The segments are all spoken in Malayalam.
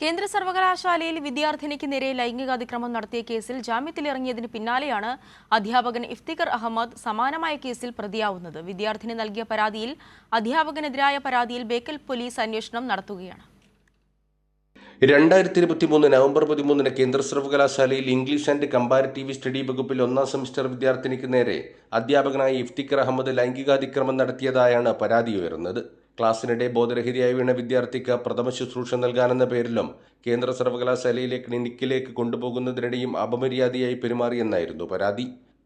കേന്ദ്ര സർവകലാശാലയിൽ വിദ്യാർത്ഥിനിക്ക് നേരെ ലൈംഗികാതിക്രമം നടത്തിയ കേസിൽ ജാമ്യത്തിലിറങ്ങിയതിന് പിന്നാലെയാണ് അധ്യാപകൻ ഇഫ്തിഖർ അഹമ്മദ് സമാനമായ കേസിൽ പ്രതിയാവുന്നത്. വിദ്യാർത്ഥിനി നൽകിയ പരാതിയിൽ അധ്യാപകനെതിരായ പരാതിയിൽ ബേക്കൽ പോലീസ് അന്വേഷണം നടത്തുകയാണ്. 2023 നവംബർ 13 കേന്ദ്ര സർവകലാശാലയിൽ ഇംഗ്ലീഷ് ആൻഡ് കമ്പാരിറ്റീവ് സ്റ്റഡി വകുപ്പിൽ 1ാം സെമിസ്റ്റർ വിദ്യാർത്ഥിനിക്ക് നേരെ അധ്യാപകനായ ഇഫ്തിഖർ അഹമ്മദ് ലൈംഗികാതിക്രമം നടത്തിയതായാണ് പരാതി ഉയർന്നത്. ക്ലാസ്സിനിടെ ബോധരഹിതയായി വീണ വിദ്യാർത്ഥിക്ക് പ്രഥമ ശുശ്രൂഷ നൽകാനെന്ന പേരിലും കേന്ദ്ര സർവകലാശാലയിലെ ക്ലിനിക്കിലേക്ക് കൊണ്ടുപോകുന്നതിനിടെയും അപമര്യാദയായി പെരുമാറിയെന്നായിരുന്നു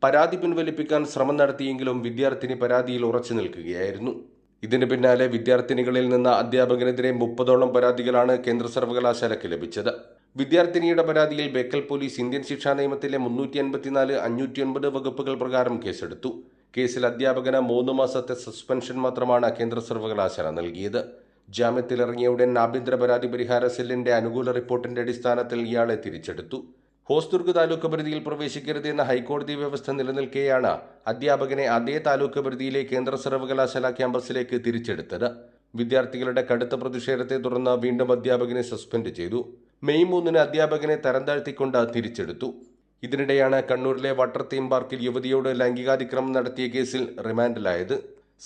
പരാതി പിൻവലിപ്പിക്കാൻ ശ്രമം നടത്തിയെങ്കിലും വിദ്യാർത്ഥിനി പരാതിയിൽ ഉറച്ചു നിൽക്കുകയായിരുന്നു. ഇതിന് പിന്നാലെ വിദ്യാർത്ഥിനികളിൽ നിന്ന് അധ്യാപകനെതിരെ 30ഓളം പരാതികളാണ് കേന്ദ്ര സർവകലാശാലയ്ക്ക് ലഭിച്ചത്. വിദ്യാർത്ഥിനിയുടെ പരാതിയിൽ ബേക്കൽ പോലീസ് ഇന്ത്യൻ ശിക്ഷാ നിയമത്തിലെ 354, 509 വകുപ്പുകൾ പ്രകാരം കേസെടുത്തു. കേസിൽ അധ്യാപകന് 3 മാസത്തെ സസ്പെൻഷൻ മാത്രമാണ് കേന്ദ്ര സർവകലാശാല നൽകിയത്. ജാമ്യത്തിലിറങ്ങിയ ഉടൻ ആഭ്യന്തര പരാതി പരിഹാര സെല്ലിന്റെ അനുകൂല റിപ്പോർട്ടിന്റെ അടിസ്ഥാനത്തിൽ ഇയാളെ തിരിച്ചെടുത്തു. ഹോസ്ദുർഗ് താലൂക്ക് പരിധിയിൽ പ്രവേശിക്കരുത് എന്ന ഹൈക്കോടതി വ്യവസ്ഥ നിലനിൽക്കെയാണ് അധ്യാപകനെ അതേ താലൂക്ക് പരിധിയിലെ കേന്ദ്ര സർവകലാശാല ക്യാമ്പസിലേക്ക് തിരിച്ചെടുത്തത്. വിദ്യാർത്ഥികളുടെ കടുത്ത പ്രതിഷേധത്തെ തുടർന്ന് വീണ്ടും അധ്യാപകനെ സസ്പെൻഡ് ചെയ്തു. മെയ് 3 അധ്യാപകനെ തരംതാഴ്ത്തിക്കൊണ്ട് തിരിച്ചെടുത്തു. ഇതിനിടെയാണ് കണ്ണൂരിലെ വാട്ടർ തീം പാർക്കിൽ യുവതിയോട് ലൈംഗികാതിക്രമം നടത്തിയ കേസിൽ റിമാൻഡിലായത്.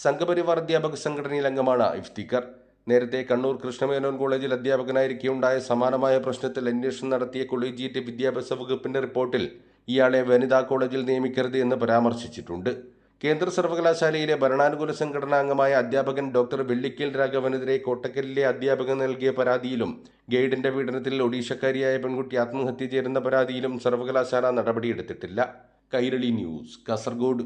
സംഘപരിവാർ അധ്യാപക സംഘടനയിൽ അംഗമാണ് ഇഫ്തിഖർ. നേരത്തെ കണ്ണൂർ കൃഷ്ണമേനോൻ കോളേജിൽ അധ്യാപകനായിരിക്കെ ഉണ്ടായ സമാനമായ പ്രശ്നത്തിൽ അന്വേഷണം നടത്തിയ കൊളീജിയേറ്റ് വിദ്യാഭ്യാസ വകുപ്പിന്റെ റിപ്പോർട്ടിൽ ഇയാളെ വനിതാ കോളേജിൽ നിയമിക്കരുത് എന്ന് പരാമർശിച്ചിട്ടുണ്ട്. കേന്ദ്ര സർവകലാശാലയിലെ ഭരണാനുകൂല സംഘടനാ അംഗമായ അധ്യാപകൻ ഡോക്ടർ വെള്ളിക്കൽ രാഘവനെതിരെ കോട്ടക്കലിലെ അധ്യാപകൻ നൽകിയ പരാതിയിലും ഗൈഡിന്റെ പീഡനത്തിൽ ഒഡീഷക്കാരിയായ പെൺകുട്ടി ആത്മഹത്യ ചെയ്തെന്ന പരാതിയിലും സർവകലാശാല നടപടിയെടുത്തിട്ടില്ല. കൈരളി ന്യൂസ്, കാസർഗോഡ്.